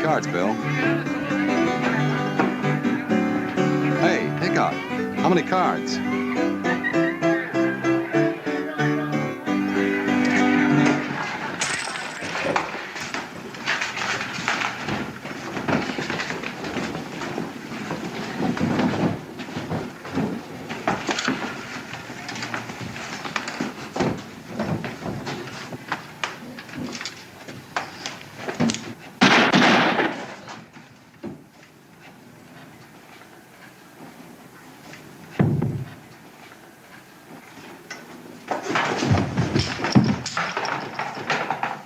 cards, Bill. Hey, Hickok, how many cards?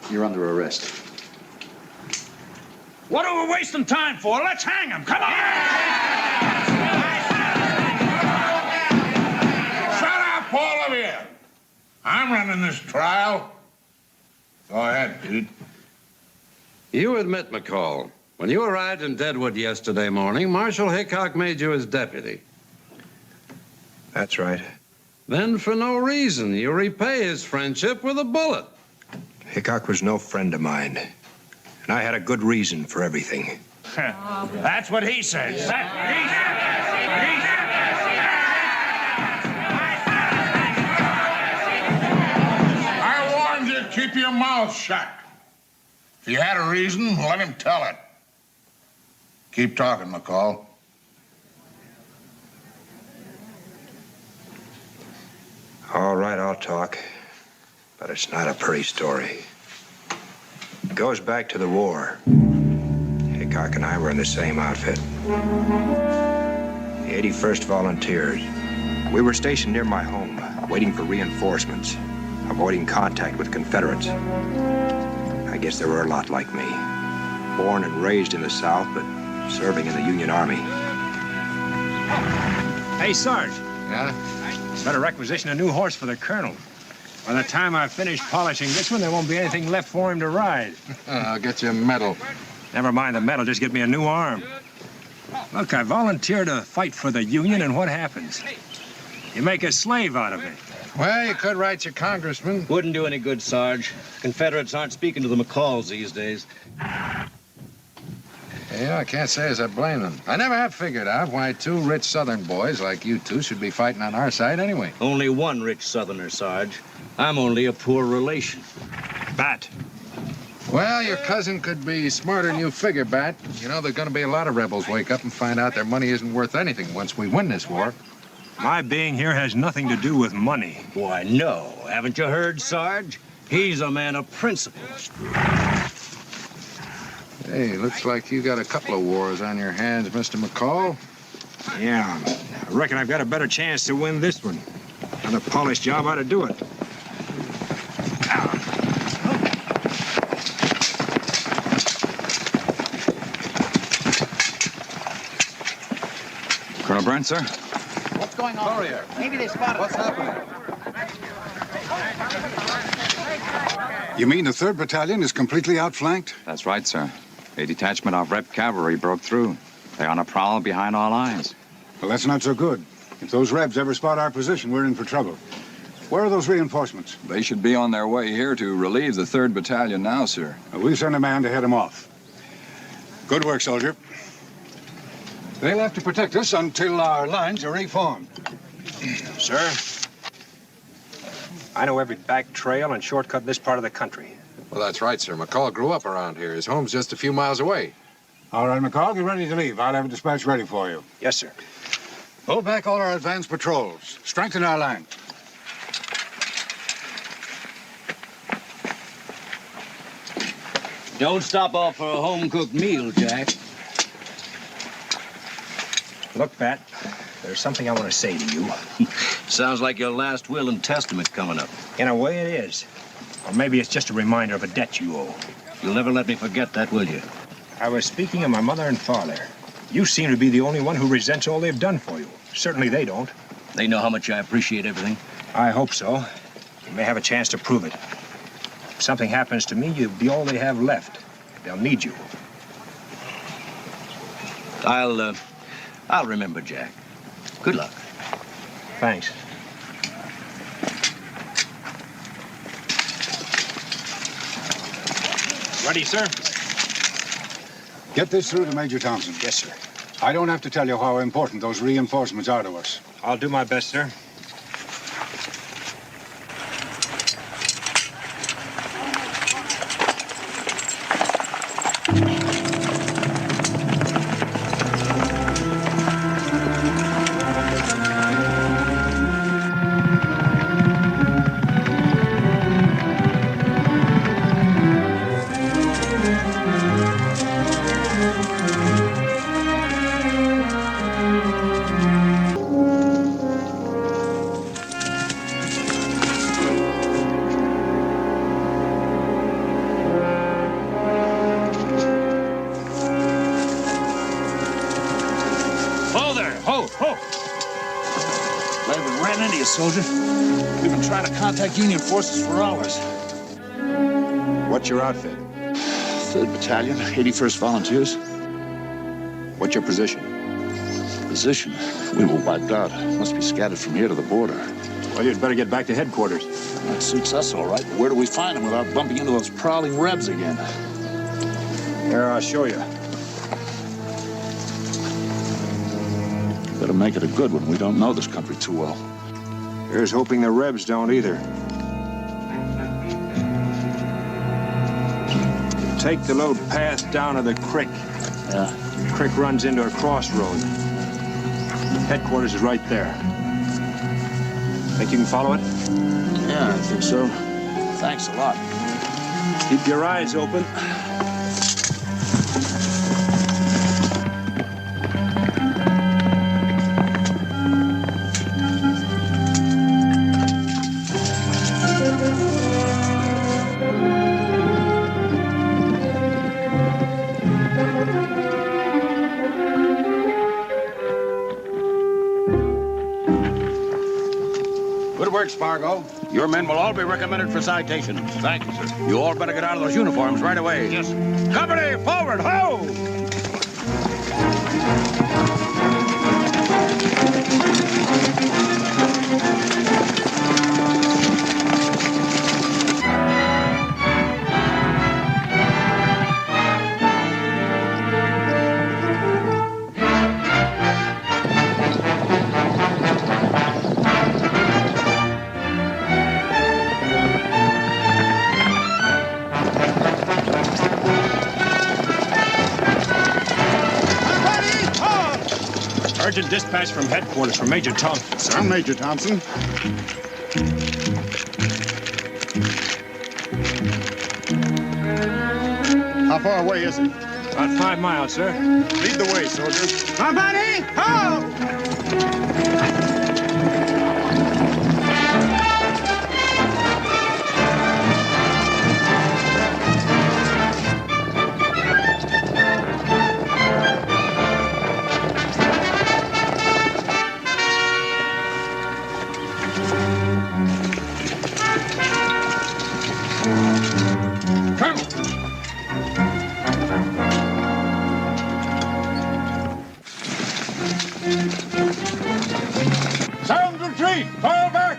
You're under arrest. What are we wasting time for? Let's hang him. Come on! Shut up, all of you! I'm running this trial. Go ahead, Pete. You admit, McCall, when you arrived in Deadwood yesterday morning, Marshal Hickok made you his deputy. That's right. Then, for no reason, you repay his friendship with a bullet. Hickok was no friend of mine. And I had a good reason for everything. That's what he says. That's what he says. I warned you, keep your mouth shut. If you had a reason, let him tell it. Keep talking, McCall. All right, I'll talk. But it's not a pretty story. It goes back to the war. Hickok and I were in the same outfit. The 81st Volunteers. We were stationed near my home, waiting for reinforcements, avoiding contact with Confederates. I guess there were a lot like me. Born and raised in the South, but serving in the Union Army. Hey, Sarge. Yeah? Better requisition a new horse for the colonel. By the time I finish polishing this one, there won't be anything left for him to ride. I'll get you a medal. Never mind the medal, just get me a new arm. Look, I volunteer to fight for the Union, and what happens? You make a slave out of me. Well, you could write your congressman. Wouldn't do any good, Sarge. Confederates aren't speaking to the McCalls these days. Yeah, I can't say as I blame them. I never have figured out why two rich Southern boys like you two should be fighting on our side anyway. Only one rich Southerner, Sarge. I'm only a poor relation. Bat. Well, your cousin could be smarter than you figure, Bat. You know, there's gonna be a lot of rebels wake up and find out their money isn't worth anything once we win this war. My being here has nothing to do with money. Why, no. Haven't you heard, Sarge? He's a man of principles. Hey, looks like you got a couple of wars on your hands, Mr. McCall. Yeah, I reckon I've got a better chance to win this one. On a polished job ought to do it. Colonel Brent, sir? What's going on? Courier. Maybe they spotted What's us. happening? You mean the 3rd Battalion is completely outflanked? That's right, sir. A detachment of Rep cavalry broke through. They're on a prowl behind our lines. Well, that's not so good. If those Rebs ever spot our position, we're in for trouble. Where are those reinforcements? They should be on their way here to relieve the 3rd Battalion now, sir. We'll send a man to head them off. Good work, soldier. They'll have to protect us until our lines are reformed. Sir, I know every back trail and shortcut in this part of the country. Well, that's right, sir. McCall grew up around here. His home's just a few miles away. All right, McCall, get ready to leave. I'll have a dispatch ready for you. Yes, sir. Hold back all our advanced patrols. Strengthen our line. Don't stop off for a home-cooked meal, Jack. Look, Bat, there's something I want to say to you. Sounds like your last will and testament coming up. In a way, it is. Or maybe it's just a reminder of a debt you owe. You'll never let me forget that, will you? I was speaking of my mother and father. You seem to be the only one who resents all they've done for you. Certainly they don't. They know how much I appreciate everything. I hope so. You may have a chance to prove it. If something happens to me, you'll be all they have left. They'll need you. I'll remember, Jack. Good luck. Thanks. Ready, sir? Get this through to Major Thompson. Yes, sir. I don't have to tell you how important those reinforcements are to us. I'll do my best, sir. Soldier. We've been trying to contact Union forces for hours. What's your outfit? 3rd Battalion, 81st Volunteers. What's your position? Position? We were wiped out. Must be scattered from here to the border. Well, you'd better get back to headquarters. That suits us all right, but where do we find them without bumping into those prowling Rebs again? Here, I'll show you. Better make it a good one. We don't know this country too well. Here's hoping the Rebs don't either. Take the little path down to the creek. Yeah. The creek runs into a crossroad. Headquarters is right there. Think you can follow it? Yeah, I think so. Thanks a lot. Keep your eyes open. Fargo. Your men will all be recommended for citation. Thank you, sir. You all better get out of those uniforms right away. Yes. Company, forward, ho! Urgent dispatch from headquarters from Major Thompson, sir. I'm Major Thompson. How far away is it? About 5 miles, sir. Lead the way, soldier. Somebody, ho! Sound retreat! Fall back!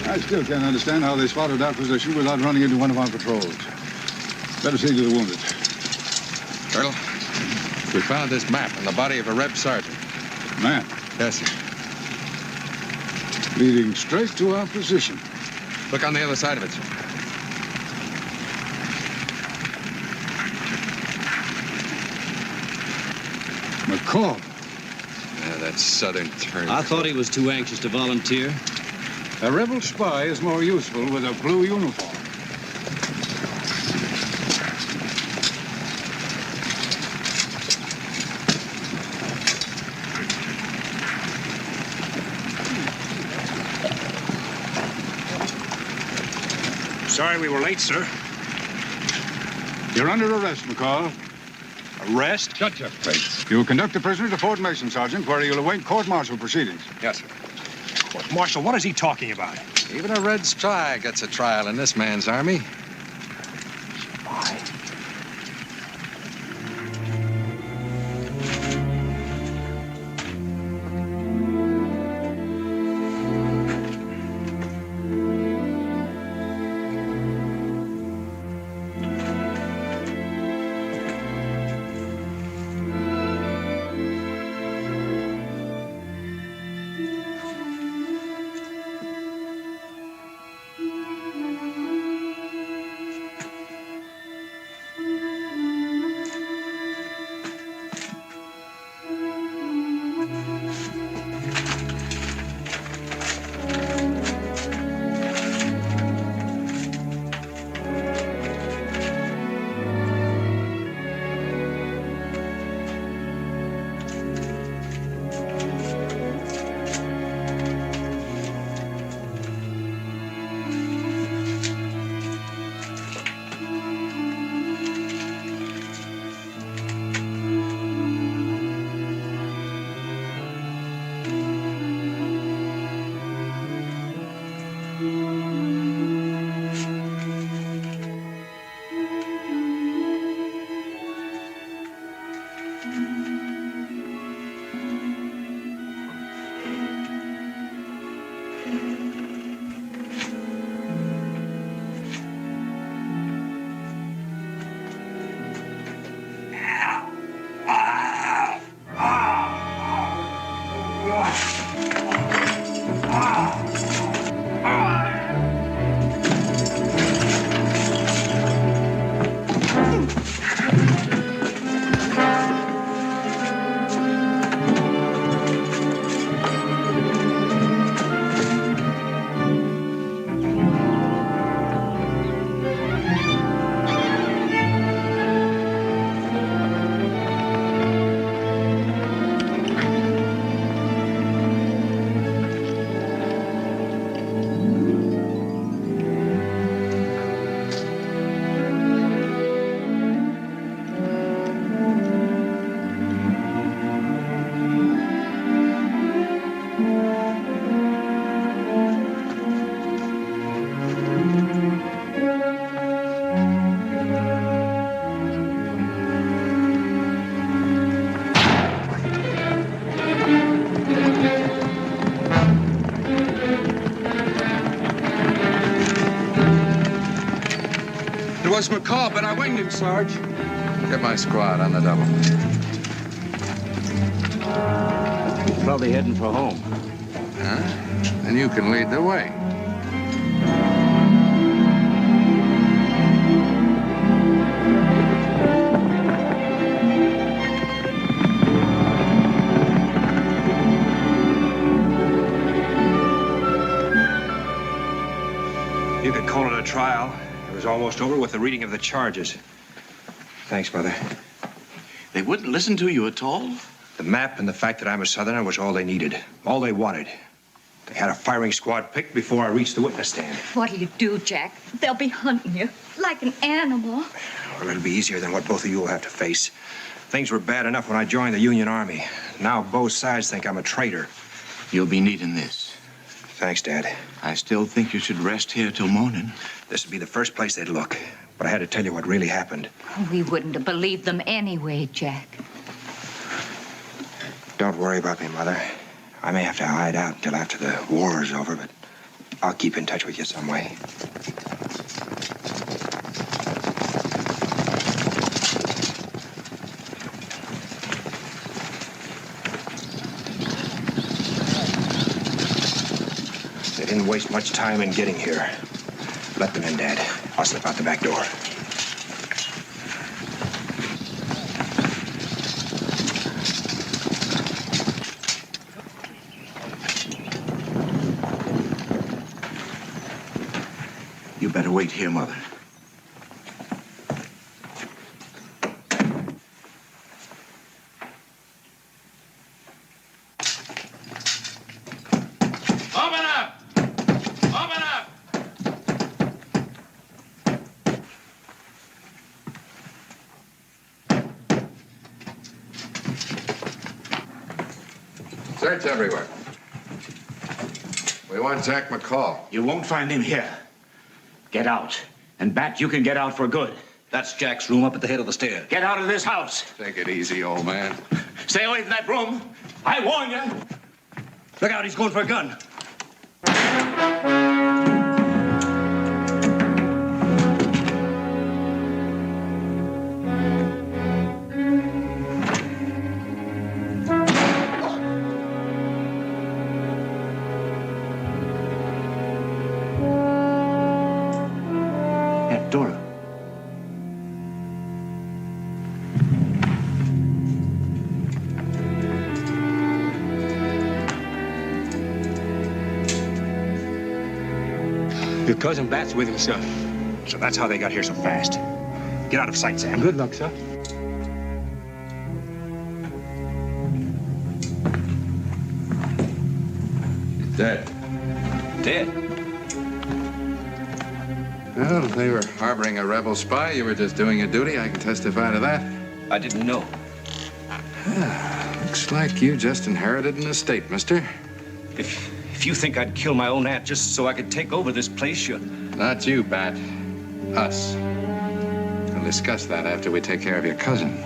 I still can't understand how they spotted our position without running into one of our patrols. Better see to the wounded. Colonel, we found this map in the body of a Reb sergeant. Man, Yes, sir. leading straight to our position. Look on the other side of it, sir. McCall. Yeah, that southern turn. I thought he was too anxious to volunteer. A rebel spy is more useful with a blue uniform. Sorry we were late, sir. You're under arrest, McCall. Arrest? Shut your face. You'll conduct the prisoner to Fort Mason, Sergeant, where you'll await court-martial proceedings. Yes, sir. Marshal, what is he talking about? Even a red spy gets a trial in this man's army. was McCall, but I winged him, Sarge. Get my squad on the double. He's probably heading for home. Huh? Then you can lead the way. You could call it a trial. It was almost over with the reading of the charges. Thanks, Mother. They wouldn't listen to you at all? The map and the fact that I'm a Southerner was all they needed, all they wanted. They had a firing squad picked before I reached the witness stand. What'll you do, Jack? They'll be hunting you like an animal. Well, it'll be easier than what both of you will have to face. Things were bad enough when I joined the Union Army. Now both sides think I'm a traitor. You'll be needing this. Thanks, Dad. I still think you should rest here till morning. This would be the first place they'd look. But I had to tell you what really happened. We wouldn't have believed them anyway, Jack. Don't worry about me, Mother. I may have to hide out until after the war is over, but I'll keep in touch with you some way. They didn't waste much time in getting here. Let them in, Dad. I'll slip out the back door. wait here, Mother. Open up! Open up! Search everywhere. We want Jack McCall. You won't find him here. Get out. And Bat, you can get out for good. That's Jack's room up at the head of the stairs. Get out of this house. Take it easy, old man. Stay away from that room. I warn you. Look out, he's going for a gun. Aunt Dora. Your cousin Bat's with him, sir. So that's how they got here so fast. Get out of sight, Sam. Good luck, sir. Dead. Dead? Well, if they were harboring a rebel spy, you were just doing your duty. I can testify to that. I didn't know. Looks like you just inherited an estate, mister. If you think I'd kill my own aunt just so I could take over this place, you're... Not you, Bat. Us. We'll discuss that after we take care of your cousin.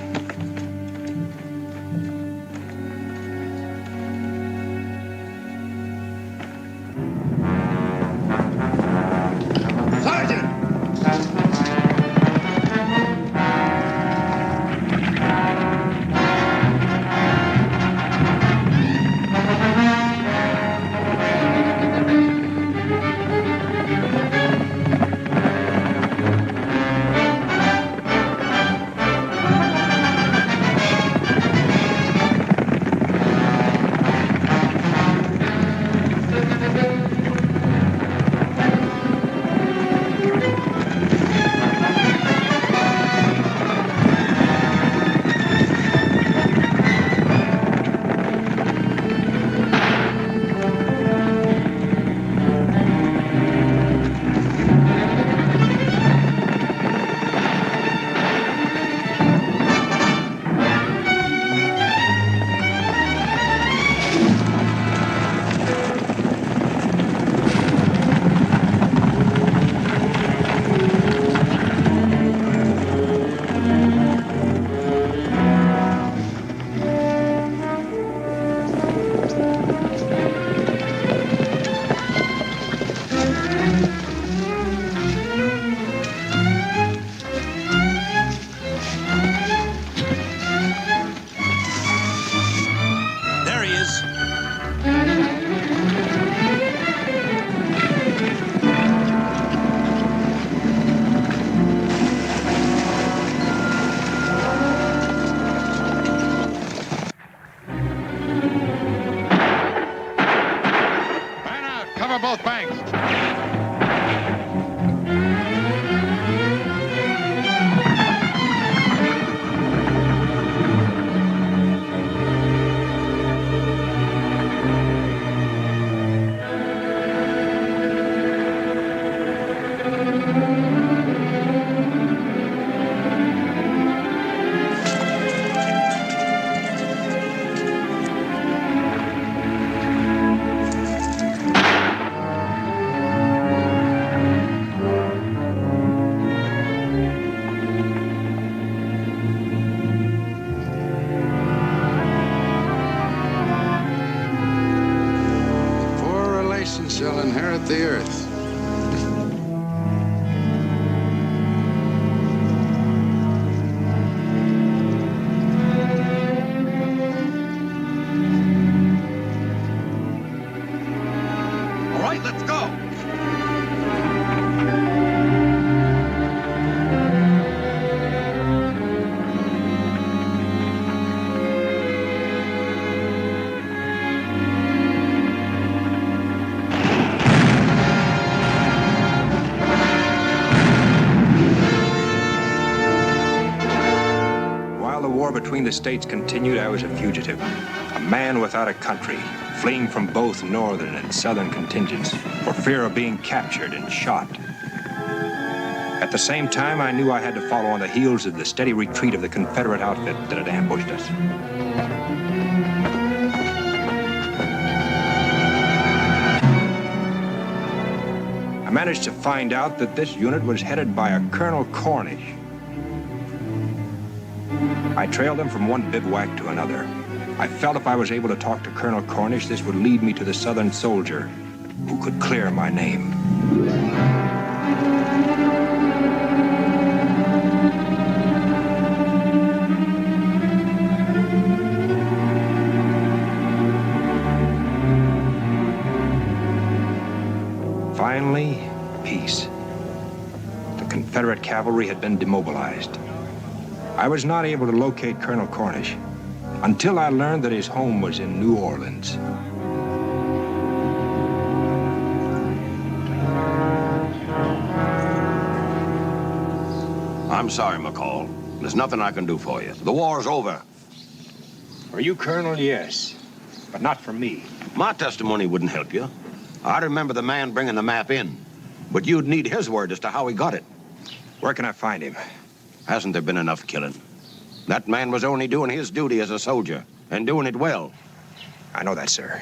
war between the states continued, I was a fugitive. A man without a country, fleeing from both northern and southern contingents for fear of being captured and shot. At the same time, I knew I had to follow on the heels of the steady retreat of the Confederate outfit that had ambushed us. I managed to find out that this unit was headed by a Colonel Cornish. I trailed him from one bivouac to another. I felt if I was able to talk to Colonel Cornish, this would lead me to the Southern soldier who could clear my name. Finally, peace. The Confederate cavalry had been demobilized. I was not able to locate Colonel Cornish until I learned that his home was in New Orleans. I'm sorry, McCall. There's nothing I can do for you. The war's over. For you, Colonel, yes. But not for me. My testimony wouldn't help you. I remember the man bringing the map in. But you'd need his word as to how he got it. Where can I find him? Hasn't there been enough killing? That man was only doing his duty as a soldier, and doing it well. I know that, sir.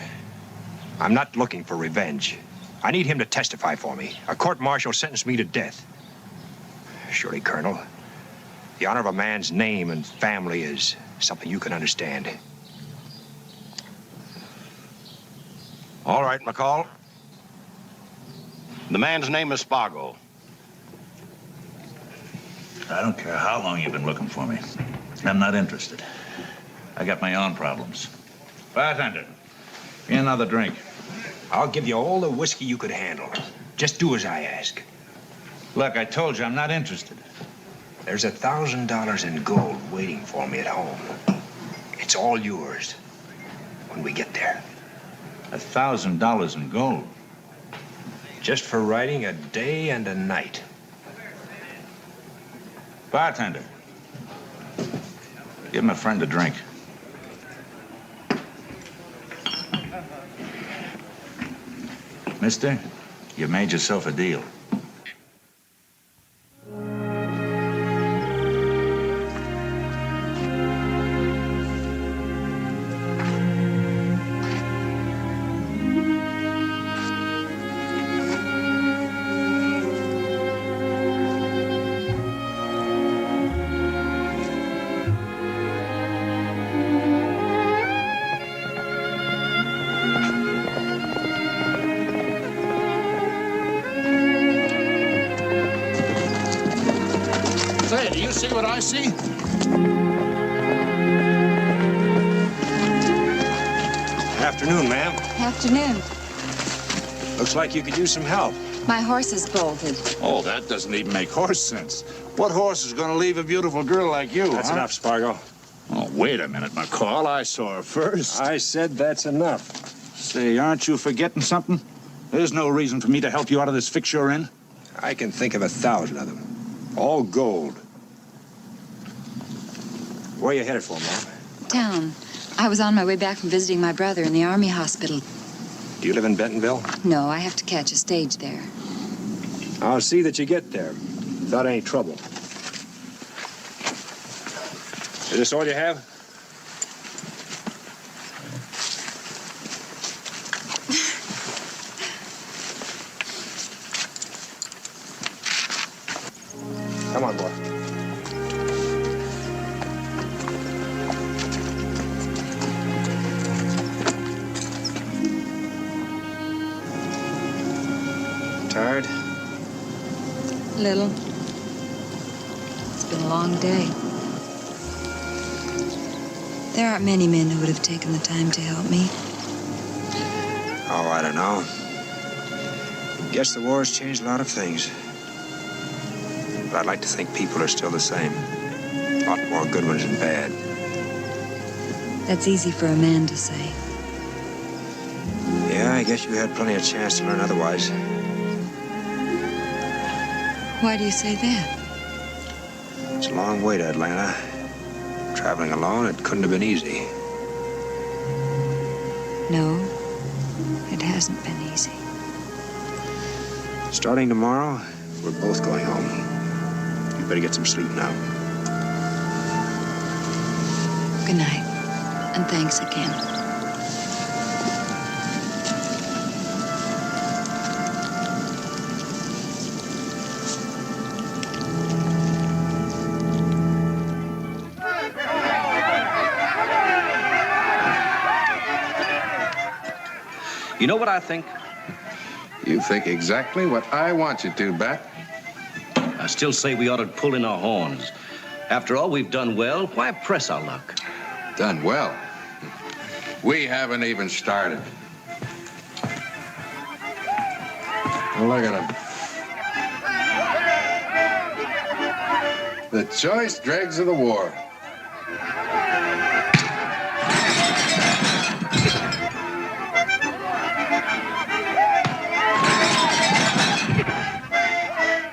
I'm not looking for revenge. I need him to testify for me. A court-martial sentenced me to death. Surely, Colonel, the honor of a man's name and family is something you can understand. All right, McCall. The man's name is Spargo. I don't care how long you've been looking for me. I'm not interested. I got my own problems. Bartender, give me another drink. I'll give you all the whiskey you could handle. Just do as I ask. Look, I told you I'm not interested. There's $1,000 in gold waiting for me at home. It's all yours when we get there. $1,000 in gold? Just for riding a day and a night. Bartender, give my friend a drink. Mister, you made yourself a deal. Say, do you see what I see? Afternoon, ma'am. Afternoon. Looks like you could use some help. My horse is bolted. Oh, that doesn't even make horse sense. What horse is going to leave a beautiful girl like you, That's enough, Spargo. Oh, wait a minute, McCall. I saw her first. I said that's enough. Say, aren't you forgetting something? There's no reason for me to help you out of this fix you're in. I can think of 1,000 of them. All gold. Where are you headed for, Mom? Town. I was on my way back from visiting my brother in the Army hospital. Do you live in Bentonville? No, I have to catch a stage there. I'll see that you get there without any trouble. Is this all you have? Come on, boy. Tired? Little. It's been a long day. There aren't many men who would have taken the time to help me. Oh, I don't know. Guess the war has changed a lot of things. But I'd like to think people are still the same. A lot more good ones than bad. That's easy for a man to say. Yeah, I guess you had plenty of chance to learn otherwise. Why do you say that? It's a long way to Atlanta. Traveling alone, it couldn't have been easy. No, it hasn't been easy. Starting tomorrow, we're both going home. You better get some sleep now. Good night, and thanks again. You know what I think? You think exactly what I want you to, Bat. I still say we ought to pull in our horns. After all, we've done well. Why press our luck? Done well. We haven't even started. Look at them. The choice dregs of the war.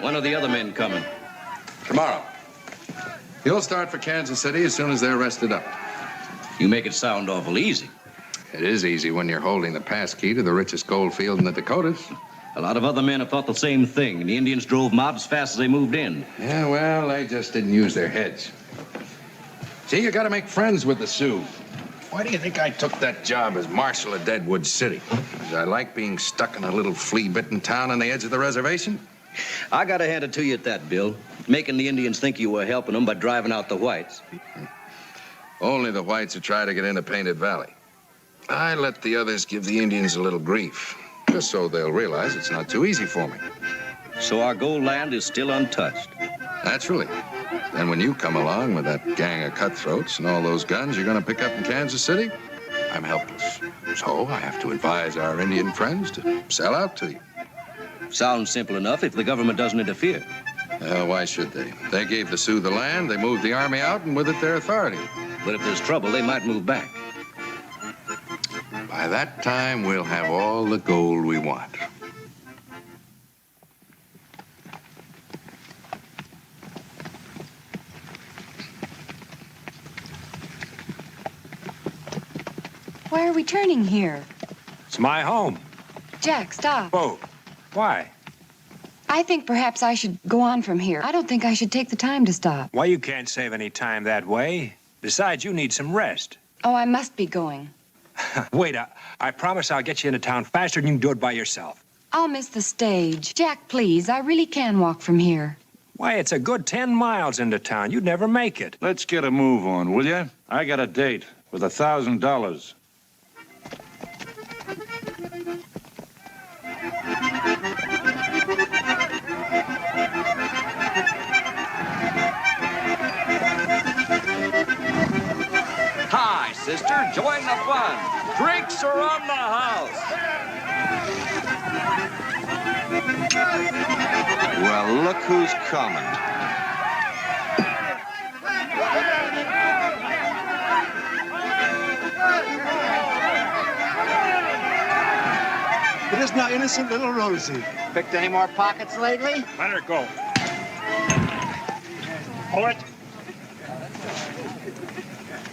When are the other men coming? Tomorrow. You'll start for Kansas City as soon as they're rested up. You make it sound awful easy. It is easy when you're holding the pass key to the richest gold field in the Dakotas. A lot of other men have thought the same thing, and the Indians drove mobs fast as they moved in. Yeah, well, they just didn't use their heads. See, you gotta make friends with the Sioux. Why do you think I took that job as marshal of Deadwood City? Because I like being stuck in a little flea-bitten town on the edge of the reservation? I gotta hand it to you at that, Bill. Making the Indians think you were helping them by driving out the whites. Only the whites who try to get into Painted Valley. I let the others give the Indians a little grief, just so they'll realize it's not too easy for me. So our gold land is still untouched. Naturally. Then when you come along with that gang of cutthroats and all those guns you're gonna pick up in Kansas City, I'm helpless. So I have to advise our Indian friends to sell out to you. Sounds simple enough if the government doesn't interfere. Why should they? They gave the Sioux the land, they moved the army out, and with it their authority. But if there's trouble, they might move back. By that time, we'll have all the gold we want. Why are we turning here? It's my home. Jack, stop. Whoa. Why? I think perhaps I should go on from here. I don't think I should take the time to stop. Why, you can't save any time that way. Besides, you need some rest. Oh, I must be going. Wait, I promise I'll get you into town faster than you can do it by yourself. I'll miss the stage. Jack, please, I really can walk from here. Why, it's a good 10 miles into town. You'd never make it. Let's get a move on, will you? I got a date with $1,000. Hi, sister. Join the fun. Drinks are on the house. Well, look who's coming. It is now innocent little Rosie. Picked any more pockets lately? Let her go. Hold it.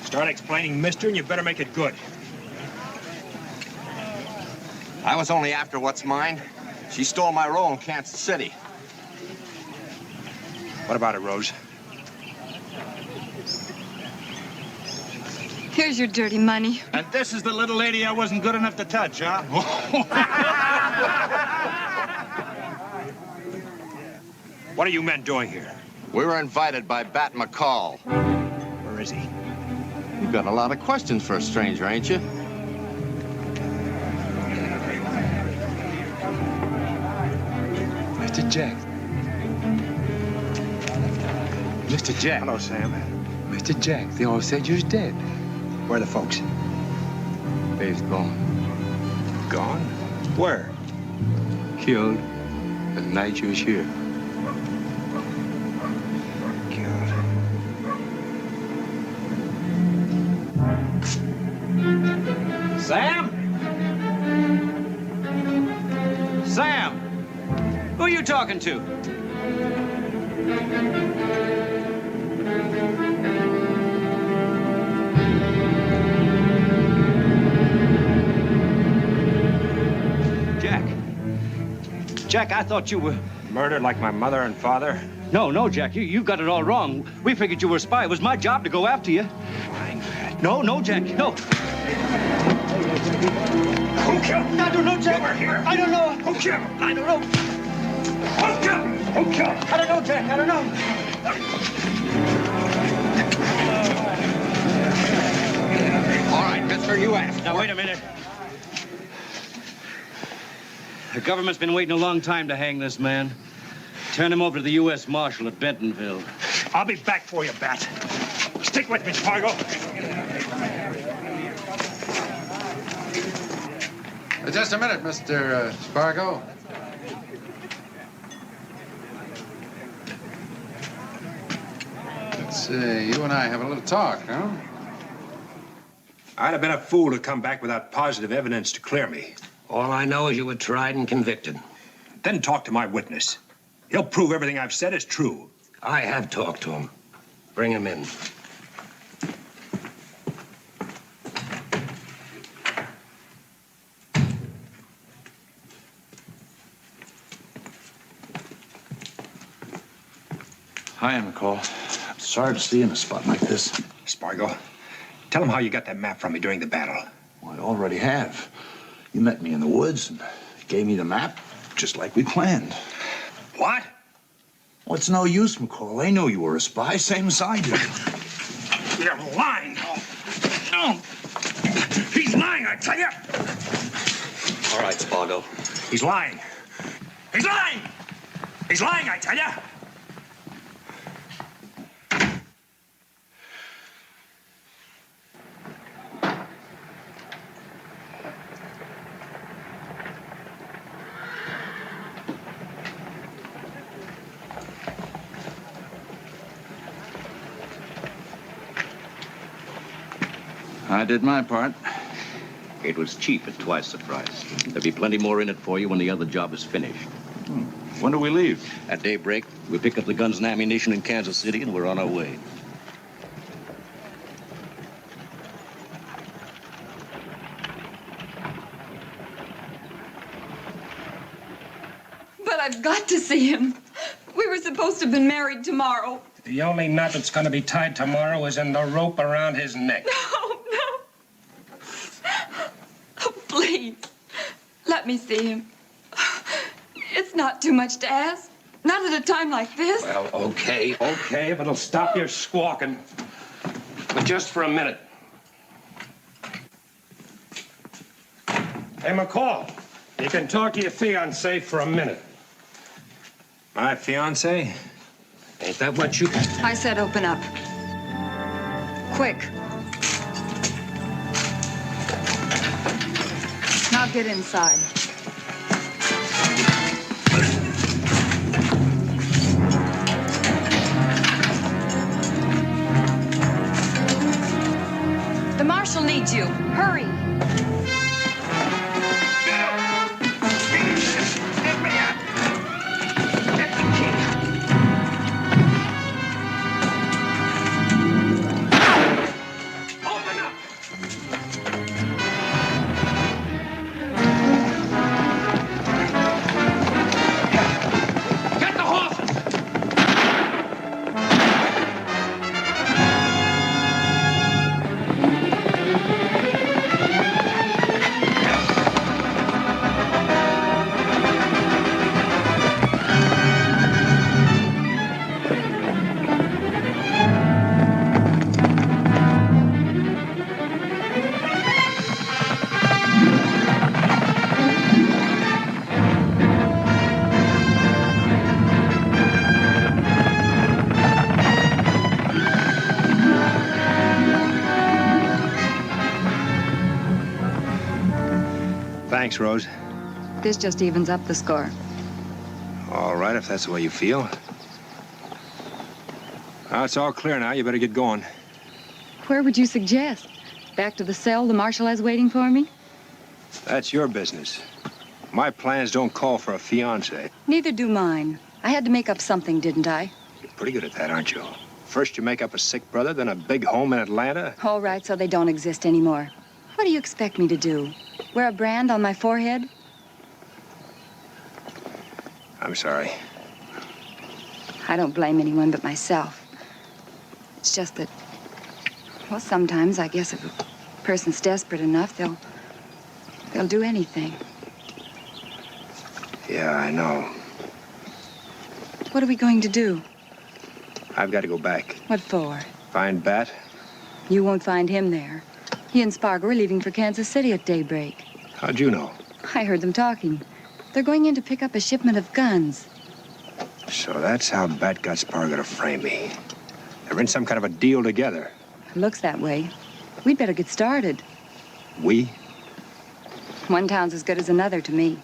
Start explaining, mister, and you better make it good. I was only after what's mine. She stole my role in Kansas City. What about it, Rose? Here's your dirty money. And this is the little lady I wasn't good enough to touch, huh? What are you men doing here? We were invited by Bat McCall. Where is he? You've got a lot of questions for a stranger, ain't you? Mr. Jack. Mr. Jack. Hello, Sam. Mr. Jack, they all said you was dead. Where are the folks? Dave's gone. Gone? Where? Killed the night you was here. Sam? Sam? Who are you talking to? Jack, I thought you were... Murdered like my mother and father? No, Jack, you got it all wrong. We figured you were a spy. It was my job to go after you. No, Jack, no. Who killed him? I don't know, Jack. Over here. I don't know. Who killed him? I don't know. Who killed him? Who killed him? I don't know, Jack. I don't know. All right, mister, you asked. Now, wait a minute. The government's been waiting a long time to hang this man. Turn him over to the U.S. Marshal at Bentonville. I'll be back for you, Bat. Stick with me, Spargo. Just a minute, Mr. Spargo. Let's see, you and I have a little talk, huh? I'd have been a fool to come back without positive evidence to clear me. All I know is you were tried and convicted. Then talk to my witness. He'll prove everything I've said is true. I have talked to him. Bring him in. Hi, McCall. I'm sorry to see you in a spot like this. Spargo, tell him how you got that map from me during the battle. Well, I already have. You met me in the woods and gave me the map, just like we planned. What? Well, it's no use, McCall. They know you were a spy, same as I did. You're lying. No. He's lying, I tell you. All right, Spargo. He's lying. He's lying. He's lying, I tell you. I did my part. It was cheap at twice the price. There'll be plenty more in it for you when the other job is finished. When do we leave? At daybreak, we pick up the guns and ammunition in Kansas City, and we're on our way. But I've got to see him. We were supposed to have been married tomorrow. The only knot that's going to be tied tomorrow is in the rope around his neck. No. Oh, please. Let me see him. It's not too much to ask. Not at a time like this. Well, okay. Okay, but it'll stop your squawking. But just for a minute. Hey, McCall, you can talk to your fiancé for a minute. My fiancé? Ain't that what you... I said open up. Quick. Now get inside. The marshal needs you. Hurry. Thanks, Rose. This just evens up the score. All right, if that's the way you feel. Now it's all clear now. You better get going. Where would you suggest? Back to the cell the marshal has waiting for me? That's your business. My plans don't call for a fiancé. Neither do mine. I had to make up something, didn't I? You're pretty good at that, aren't you? First you make up a sick brother, then a big home in Atlanta. All right, so they don't exist anymore. What do you expect me to do? Wear a brand on my forehead? I'm sorry. I don't blame anyone but myself. It's just that, well, sometimes I guess if a person's desperate enough, they'll do anything. Yeah, I know. What are we going to do? I've got to go back. What for? Find Bat. You won't find him there. He and Spargo are leaving for Kansas City at daybreak. How'd you know? I heard them talking. They're going in to pick up a shipment of guns. So that's how Bat got Spargo to frame me. They're in some kind of a deal together. It looks that way. We'd better get started. We? One town's as good as another to me.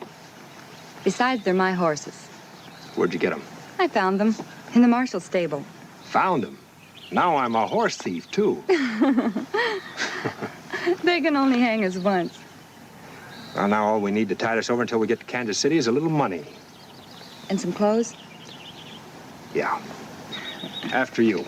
Besides, they're my horses. Where'd you get them? I found them in the Marshall stable. Found them? Now I'm a horse thief, too. They can only hang us once. Well, now all we need to tide us over until we get to Kansas City is a little money. And some clothes? Yeah. After you.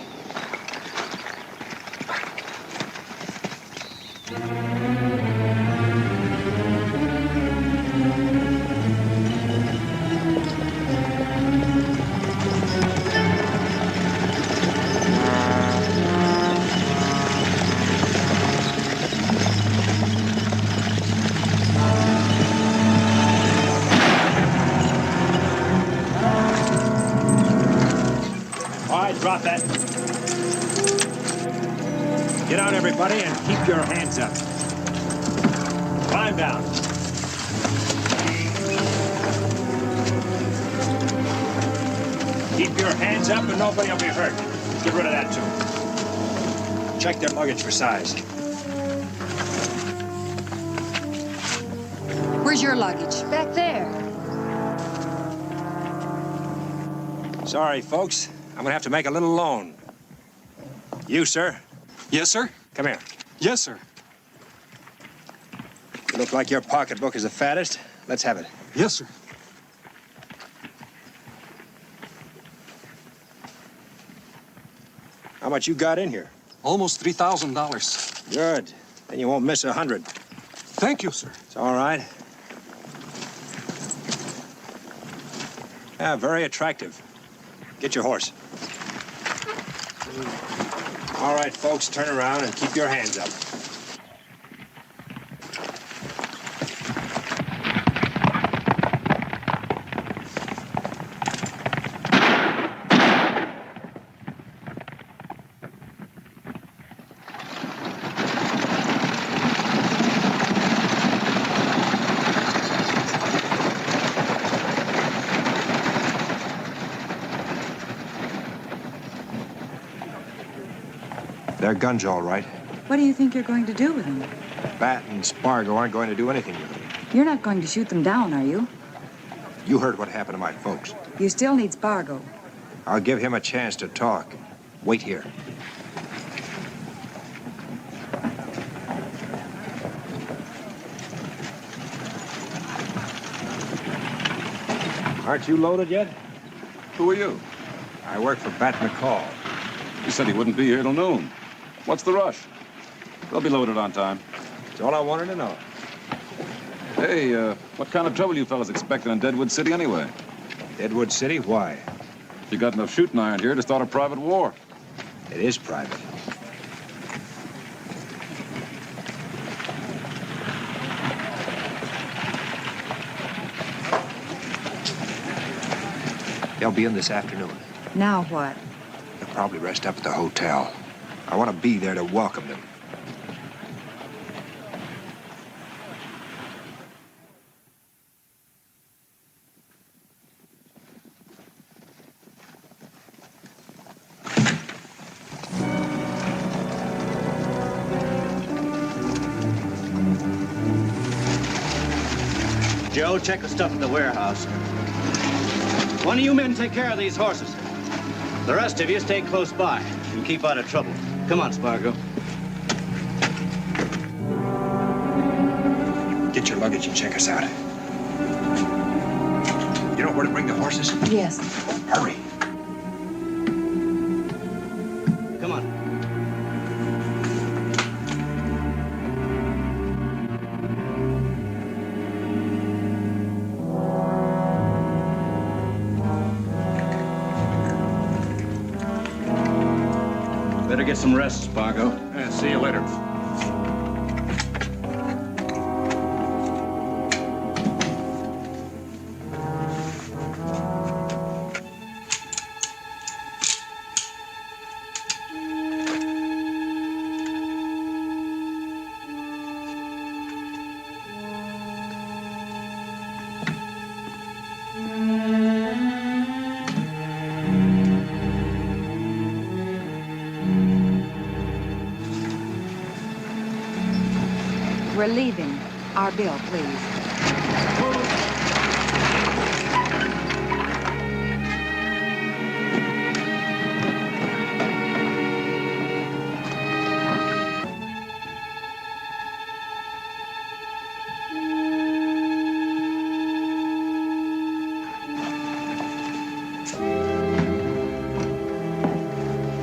Drop that. Get out, everybody, and keep your hands up. Climb down. Keep your hands up and nobody will be hurt. Get rid of that, too. Check their luggage for size. Where's your luggage? Back there. Sorry, folks. I'm gonna have to make a little loan. You, sir? Yes, sir? Come here. Yes, sir. You look like your pocketbook is the fattest. Let's have it. Yes, sir. How much you got in here? Almost $3,000. Good. Then you won't miss 100. Thank you, sir. It's all right. Yeah, very attractive. Get your horse. All right, folks, turn around and keep your hands up. They're guns, all right. What do you think you're going to do with them? Bat and Spargo aren't going to do anything with them. You're not going to shoot them down, are you? You heard what happened to my folks. You still need Spargo. I'll give him a chance to talk. Wait here. Aren't you loaded yet? Who are you? I work for Bat McCall. He said he wouldn't be here till noon. What's the rush? They'll be loaded on time. That's all I wanted to know. Hey, what kind of trouble you fellas expecting in Deadwood City anyway? Deadwood City? Why? You got enough shooting iron here to start a private war. It is private. They'll be in this afternoon. Now what? They'll probably rest up at the hotel. I want to be there to welcome them. Joe, check the stuff at the warehouse. One of you men take care of these horses. The rest of you stay close by and keep out of trouble. Come on, Spargo. Get your luggage and check us out. You know where to bring the horses? Yes. Hurry. Come on. Better get some rest, Spargo. Yeah, see you later. We're leaving. Our bill, please.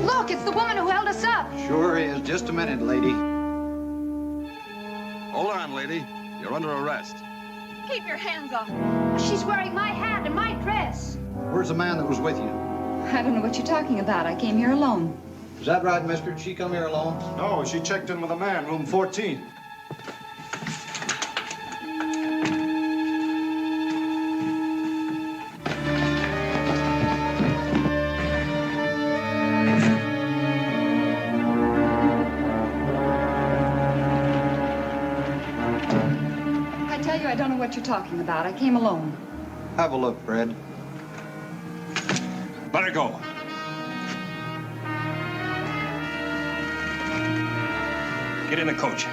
Look, it's the woman who held us up. Sure is. Just a minute, lady. Hold on, lady. You're under arrest. Keep your hands off. She's wearing my hat and my dress. Where's the man that was with you? I don't know what you're talking about. I came here alone. Is that right, mister? Did she come here alone? No, she checked in with a man, room 14. I tell you, I don't know what you're talking about. I came alone. Have a look, Fred. Let her go. Get in the coach.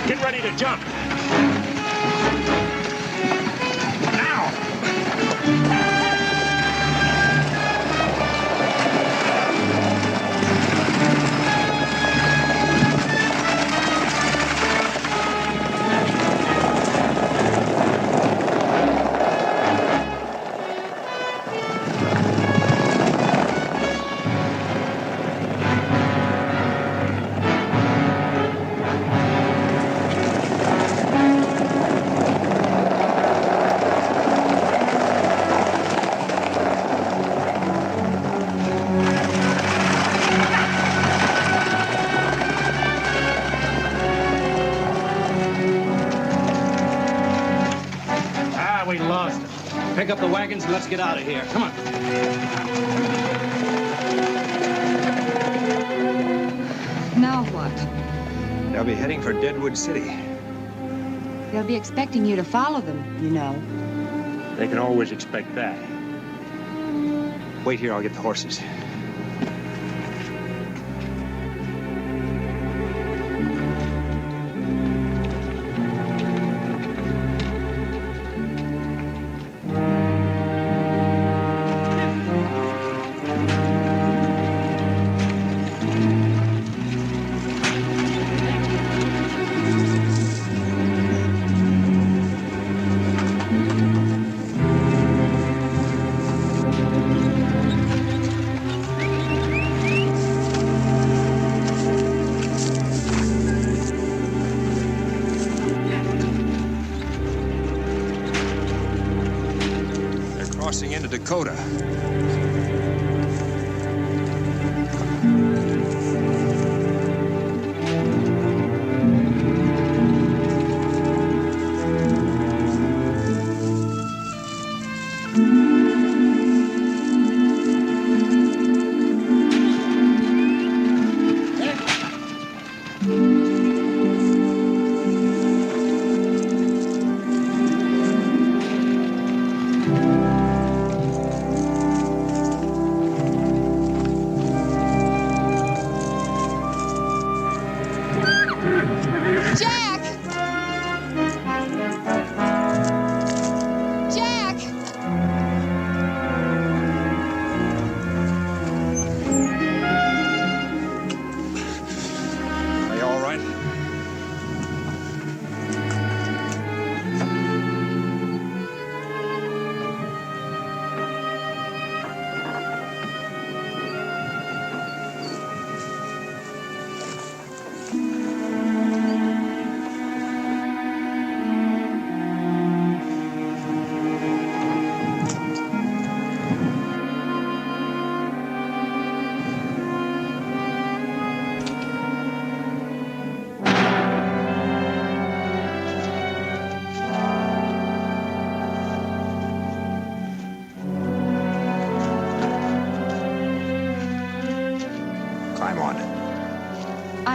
Get ready to jump. We lost him. Pick up the wagons and let's get out of here. Come on. Now what? They'll be heading for Deadwood City. They'll be expecting you to follow them, you know. They can always expect that. Wait here, I'll get the horses. Crossing into Dakota.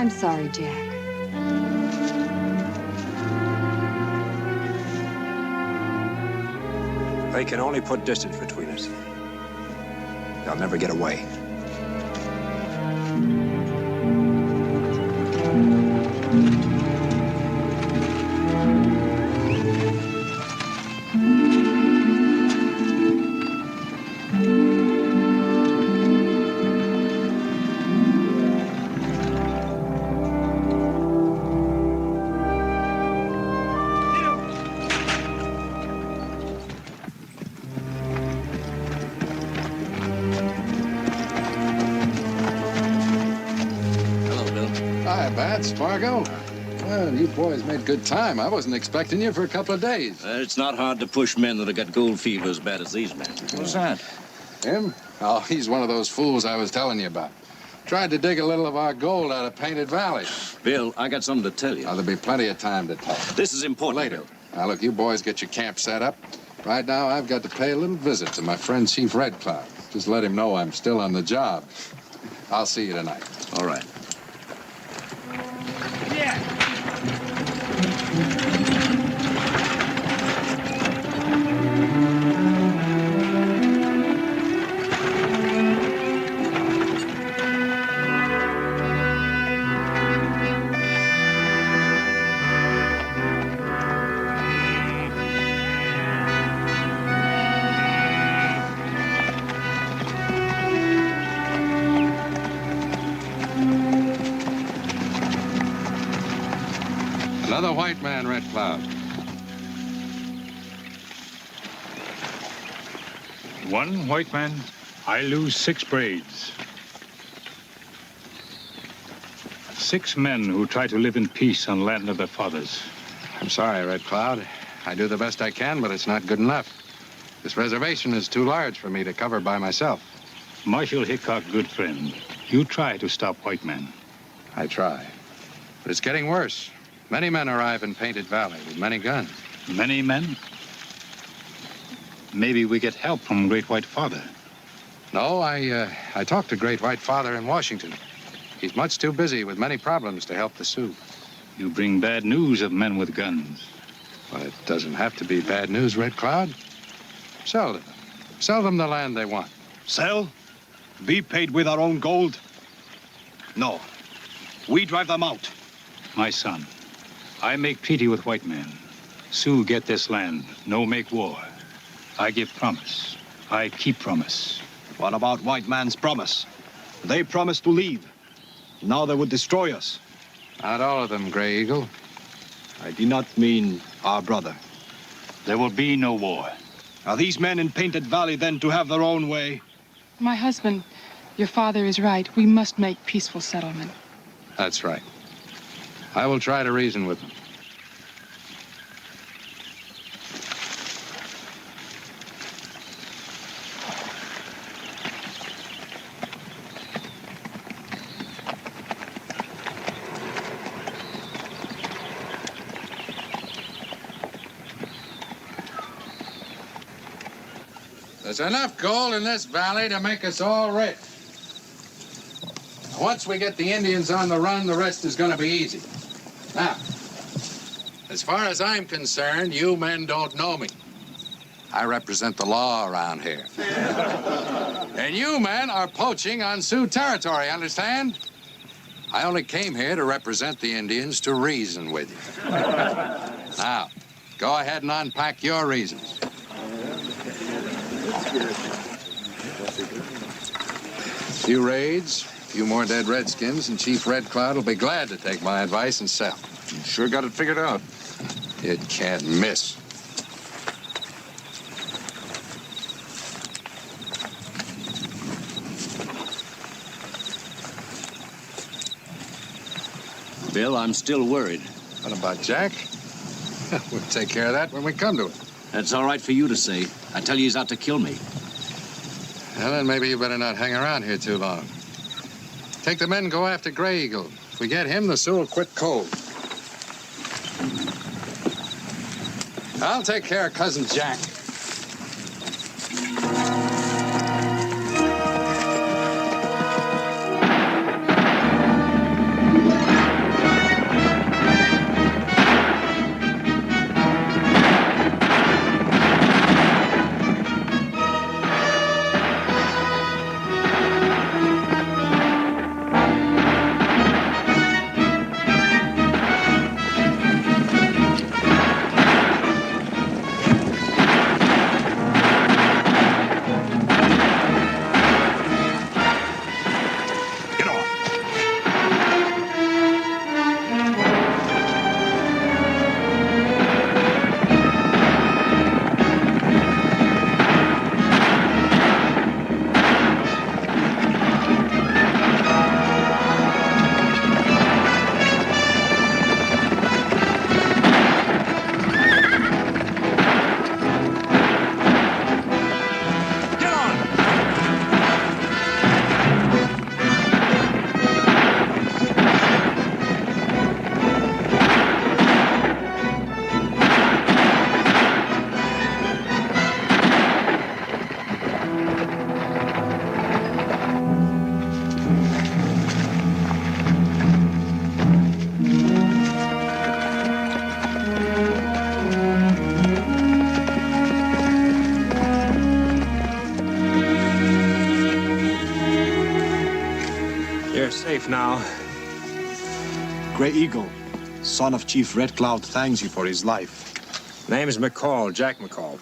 I'm sorry, Jack. They can only put distance between us. They'll never get away. Hi, Bats, Fargo. Well, you boys made good time. I wasn't expecting you for a couple of days. It's not hard to push men that have got gold fever as bad as these men. What's that? Him? Oh, he's one of those fools I was telling you about. Tried to dig a little of our gold out of Painted Valley. Bill, I got something to tell you. Now, there'll be plenty of time to talk. This is important. Later. Now, look, you boys get your camp set up. Right now, I've got to pay a little visit to my friend Chief Red Cloud. Just let him know I'm still on the job. I'll see you tonight. All right. Another white man, Red Cloud. One white man, I lose 6 braids. 6 men who try to live in peace on land of their fathers. I'm sorry, Red Cloud. I do the best I can, but it's not good enough. This reservation is too large for me to cover by myself. Marshal Hickok, good friend, you try to stop white men. I try. But it's getting worse. Many men arrive in Painted Valley with many guns. Many men? Maybe we get help from Great White Father. No, I talked to Great White Father in Washington. He's much too busy with many problems to help the Sioux. You bring bad news of men with guns. Well, it doesn't have to be bad news, Red Cloud. Sell them. Sell them the land they want. Sell? Be paid with our own gold? No. We drive them out. My son, I make treaty with white men. Sioux get this land, no make war. I give promise. I keep promise. What about white man's promise? They promised to leave. Now they would destroy us. Not all of them, Gray Eagle. I do not mean our brother. There will be no war. Are these men in Painted Valley then to have their own way? My husband, your father is right. We must make peaceful settlement. That's right. I will try to reason with them. There's enough gold in this valley to make us all rich. Once we get the Indians on the run, the rest is going to be easy. Now, as far as I'm concerned, you men don't know me. I represent the law around here. And you men are poaching on Sioux territory, understand? I only came here to represent the Indians to reason with you. Now, go ahead and unpack your reasons. Few raids, few more dead redskins, and Chief Red Cloud will be glad to take my advice and sell. You sure got it figured out. It can't miss. Bill, I'm still worried. What about Jack? We'll take care of that when we come to it. That's all right for you to say. I tell you he's out to kill me. Well, then maybe you better not hang around here too long. Take the men and go after Gray Eagle. If we get him, the Sioux will quit cold. I'll take care of Cousin Jack. they're safe now. Gray Eagle, son of Chief Red Cloud, thanks you for his life. Name is McCall, Jack McCall.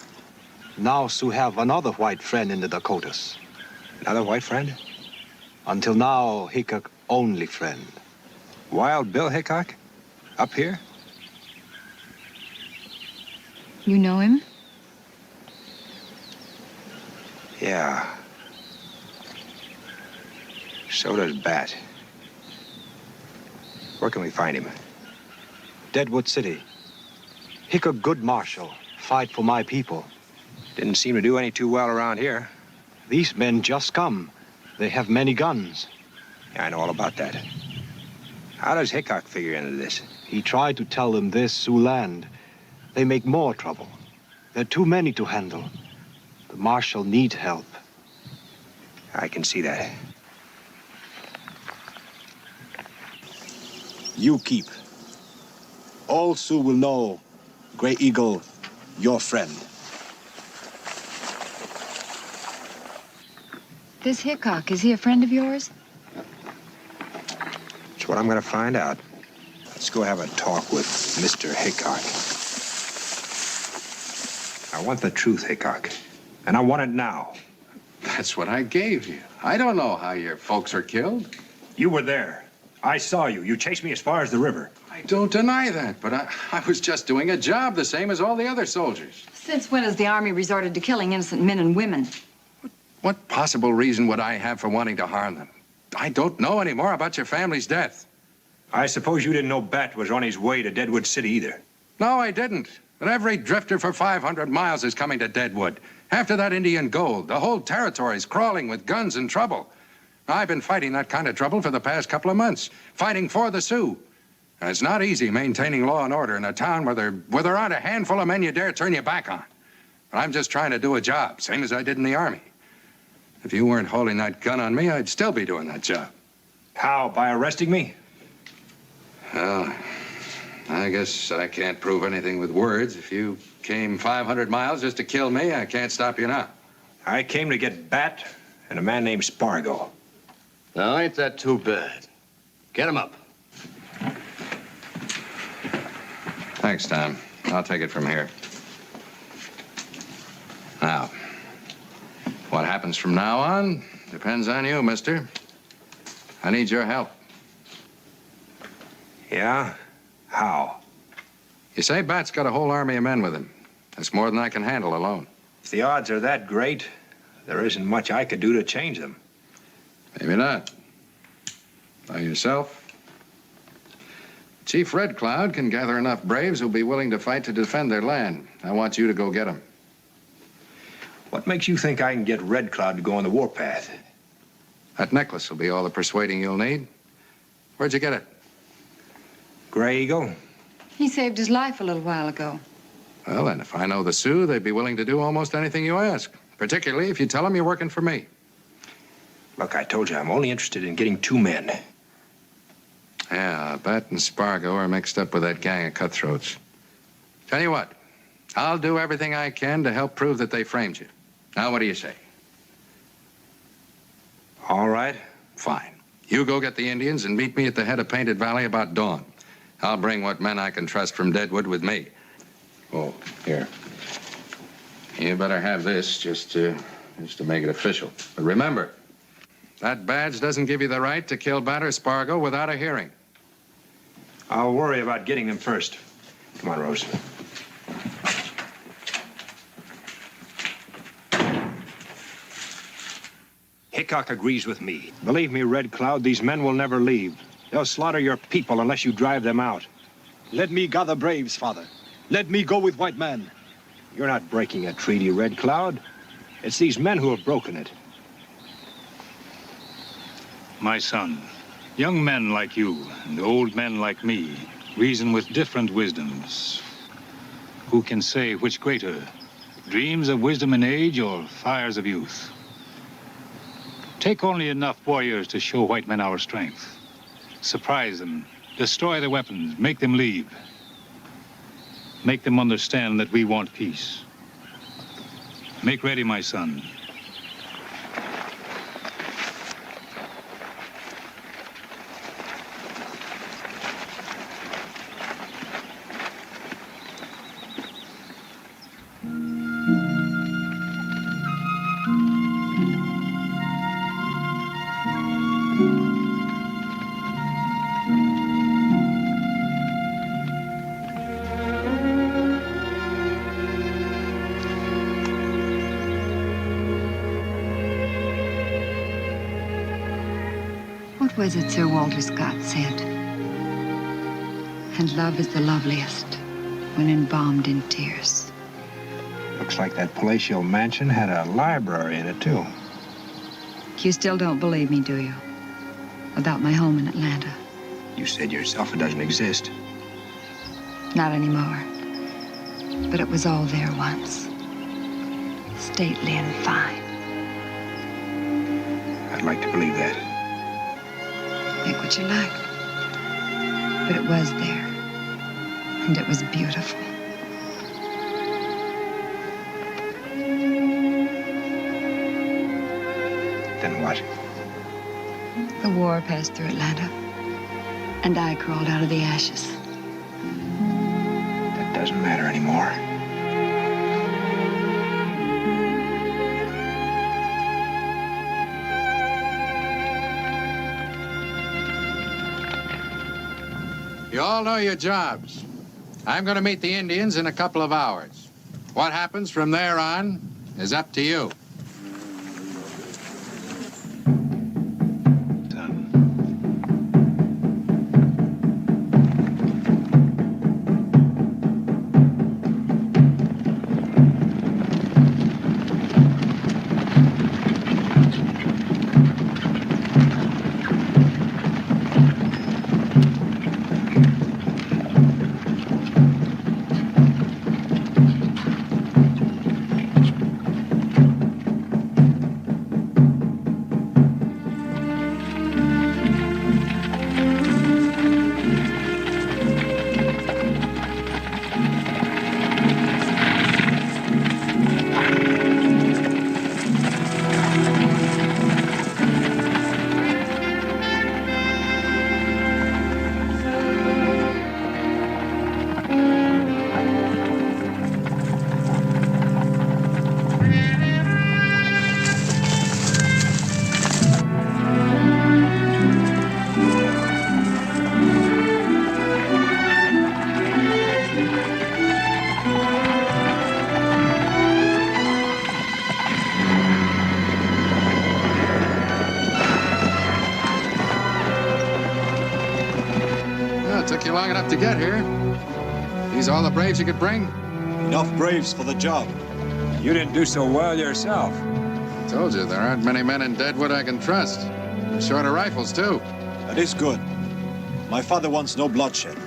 Now Sioux have another white friend in the Dakotas. Another white friend? Until now, Hickok only friend. Wild Bill Hickok? Up here? You know him? Yeah. So does Bat. Where can we find him? Deadwood City. Hickok good marshal. Fight for my people. Didn't seem to do any too well around here. These men just come. They have many guns. Yeah, I know all about that. How does Hickok figure into this? He tried to tell them this Sioux land. They make more trouble. There are too many to handle. The marshal needs help. I can see that. You keep. All Sioux will know Gray Eagle, your friend. This Hickok, is he a friend of yours? That's what I'm going to find out. Let's go have a talk with Mr. Hickok. I want the truth, Hickok. And I want it now. That's what I gave you. I don't know how your folks are killed. You were there. I saw you. You chased me as far as the river. I don't deny that, but I was just doing a job the same as all the other soldiers. Since when has the Army resorted to killing innocent men and women? What possible reason would I have for wanting to harm them? I don't know any more about your family's death. I suppose you didn't know Bat was on his way to Deadwood City either. No, I didn't. But every drifter for 500 miles is coming to Deadwood. After that Indian gold, the whole territory's crawling with guns and trouble. I've been fighting that kind of trouble for the past couple of months, fighting for the Sioux. And it's not easy maintaining law and order in a town where there aren't a handful of men you dare turn your back on. But I'm just trying to do a job, same as I did in the Army. If you weren't holding that gun on me, I'd still be doing that job. How, by arresting me? Well, I guess I can't prove anything with words. If you came 500 miles just to kill me, I can't stop you now. I came to get Bat and a man named Spargo. Now, ain't that too bad? Get him up. Thanks, Tom. I'll take it from here. Now, what happens from now on depends on you, mister. I need your help. Yeah? How? You say Bat's got a whole army of men with him. That's more than I can handle alone. If the odds are that great, there isn't much I could do to change them. Maybe not. By yourself? Chief Red Cloud can gather enough braves who'll be willing to fight to defend their land. I want you to go get them. What makes you think I can get Red Cloud to go on the warpath? That necklace will be all the persuading you'll need. Where'd you get it? Gray Eagle. He saved his life a little while ago. Well, then, if I know the Sioux, they'd be willing to do almost anything you ask, particularly if you tell them you're working for me. Look, I told you, I'm only interested in getting 2 men. Yeah, Bat and Spargo are mixed up with that gang of cutthroats. Tell you what, I'll do everything I can to help prove that they framed you. Now, what do you say? All right. Fine. You go get the Indians and meet me at the head of Painted Valley about dawn. I'll bring what men I can trust from Deadwood with me. Oh, here. You better have this just to make it official. But remember, that badge doesn't give you the right to kill Bat or Spargo without a hearing. I'll worry about getting them first. Come on, Rose. Hickok agrees with me. Believe me, Red Cloud, these men will never leave. They'll slaughter your people unless you drive them out. Let me gather braves, Father. Let me go with white men. You're not breaking a treaty, Red Cloud. It's these men who have broken it. My son, young men like you and old men like me reason with different wisdoms. Who can say which greater, dreams of wisdom in age or fires of youth? Take only enough warriors to show white men our strength. Surprise them, destroy their weapons, make them leave. Make them understand that we want peace. Make ready, my son. What was it Sir Walter Scott said? And love is the loveliest when embalmed in tears. Looks like that palatial mansion had a library in it, too. You still don't believe me, do you? About my home in Atlanta? You said yourself it doesn't exist. Not anymore. But it was all there once. Stately and fine. I'd like to believe that. Think what you like. But it was there. And it was beautiful. Then what? The war passed through Atlanta. And I crawled out of the ashes. That doesn't matter anymore. You all know your jobs. I'm going to meet the Indians in a couple of hours. What happens from there on is up to you. Took you long enough to get here. These all the braves you could bring? Enough braves for the job. You didn't do so well yourself. I told you, there aren't many men in Deadwood I can trust. I'm short of rifles, too. That is good. My father wants no bloodshed.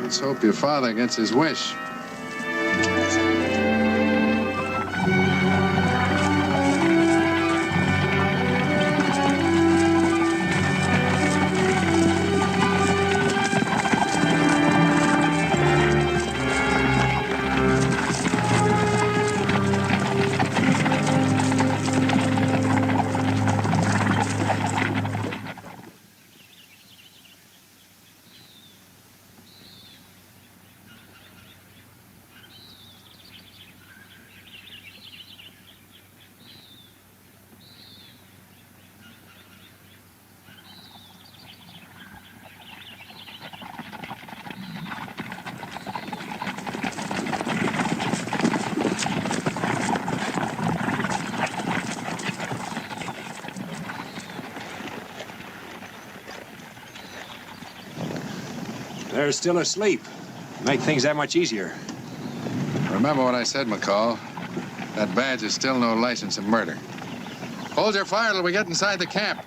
Let's hope your father gets his wish. They're still asleep. Make things that much easier. Remember what I said, McCall. That badge is still no license of murder. Hold your fire till we get inside the camp.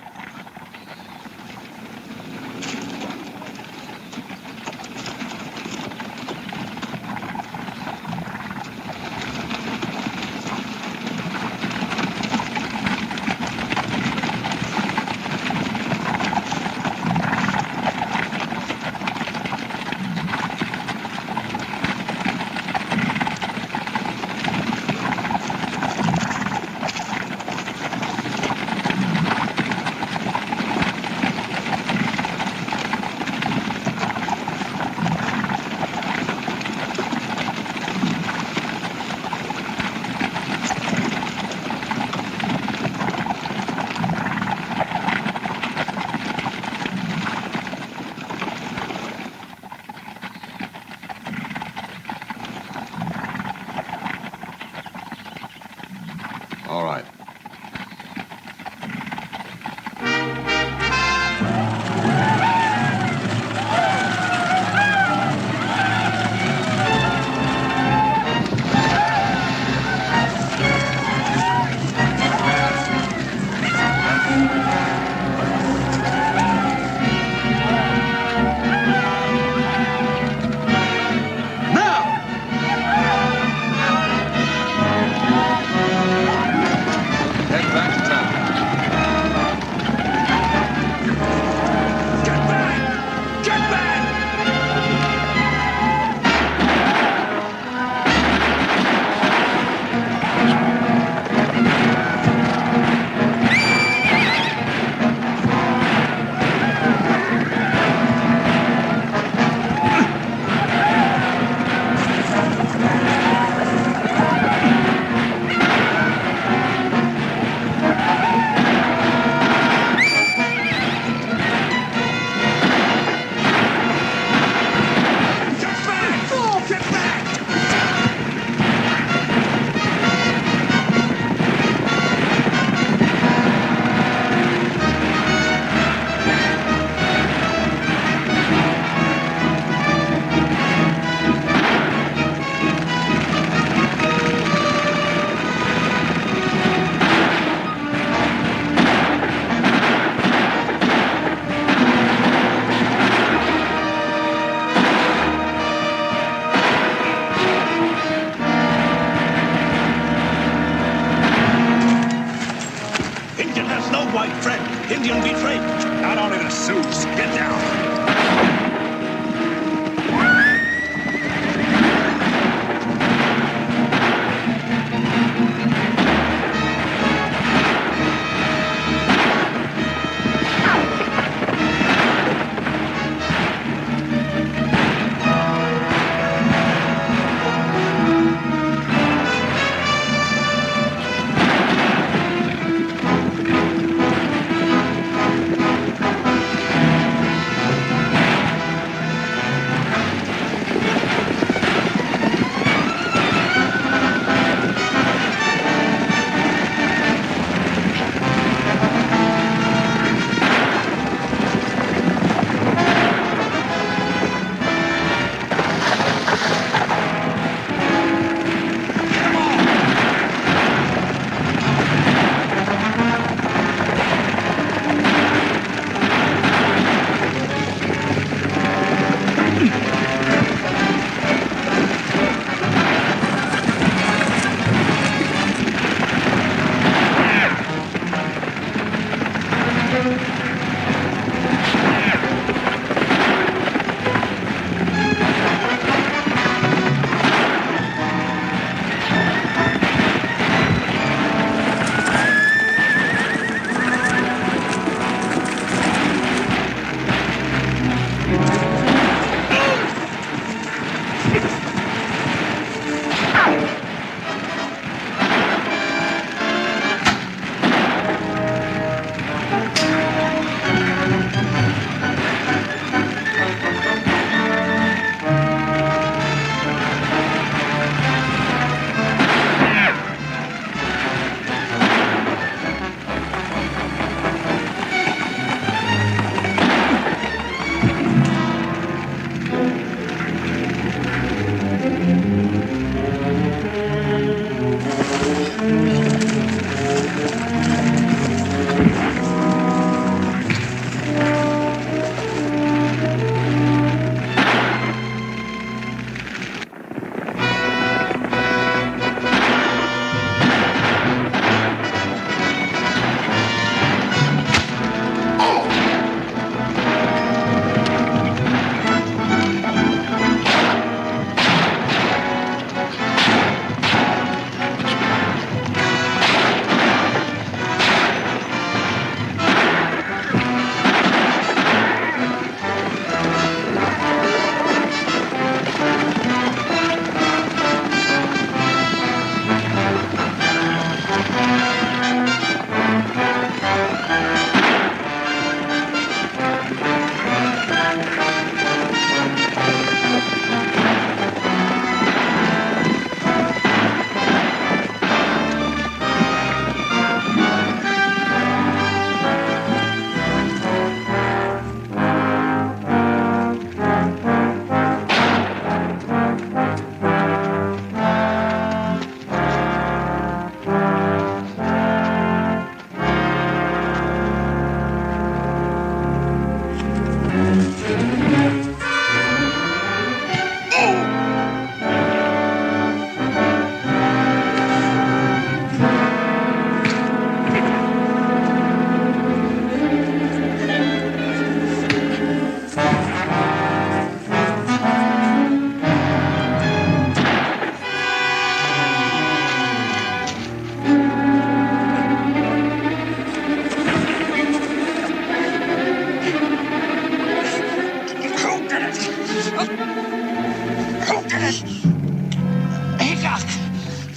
white friend, Indian betrayed. Not only the Sioux. Get down.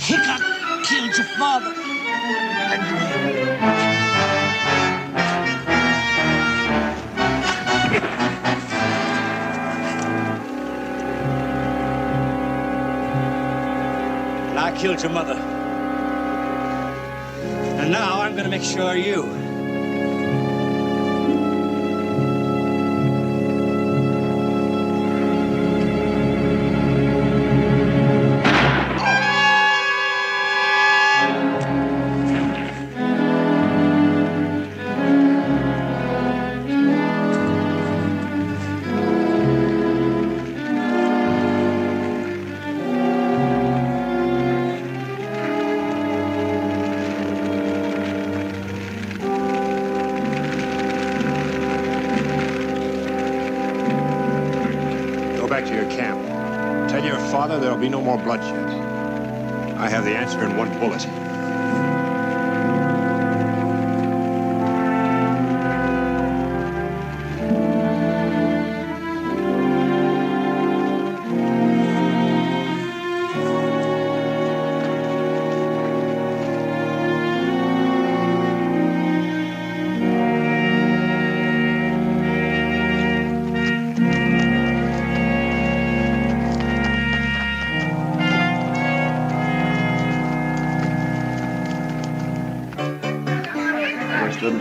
Hickok killed your father. And I killed your mother. And now I'm gonna make sure you. Father, there'll be no more bloodshed. I have the answer in one bullet.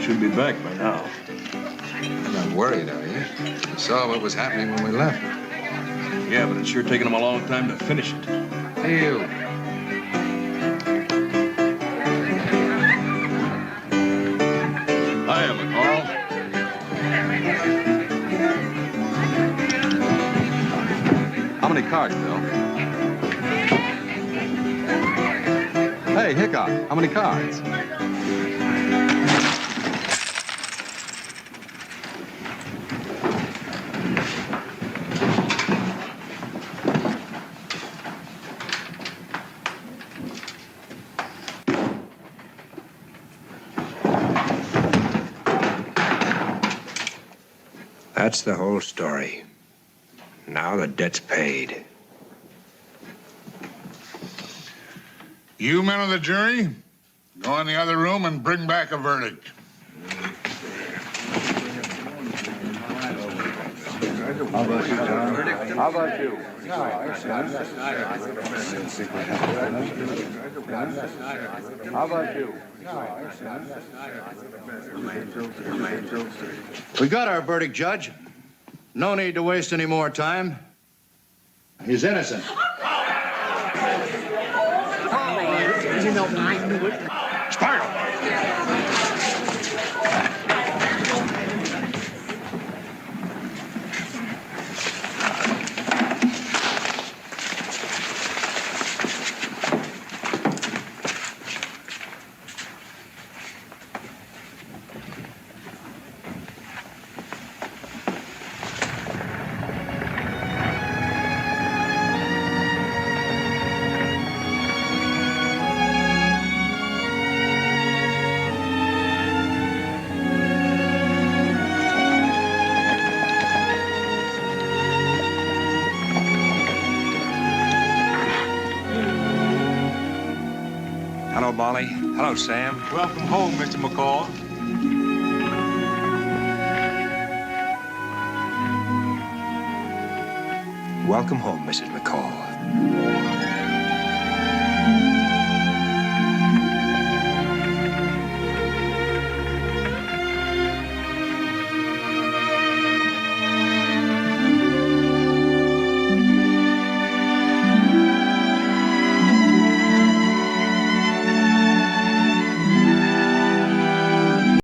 Should be back by now. You're not worried, are you? You saw what was happening when we left. Yeah, but it's sure taken them a long time to finish it. Hey, you. Hiya, McCall. How many cards, Bill? Hey, Hickok, how many cards? That's the whole story. Now the debt's paid. You men of the jury, go in the other room and bring back a verdict. How about you, John? How about you? How about you? We got our verdict, Judge. No need to waste any more time. He's innocent. You know, I knew it. Sparrow! Hello, Molly. Hello, Sam. Welcome home, Mr. McCall. Welcome home, Mrs. McCall.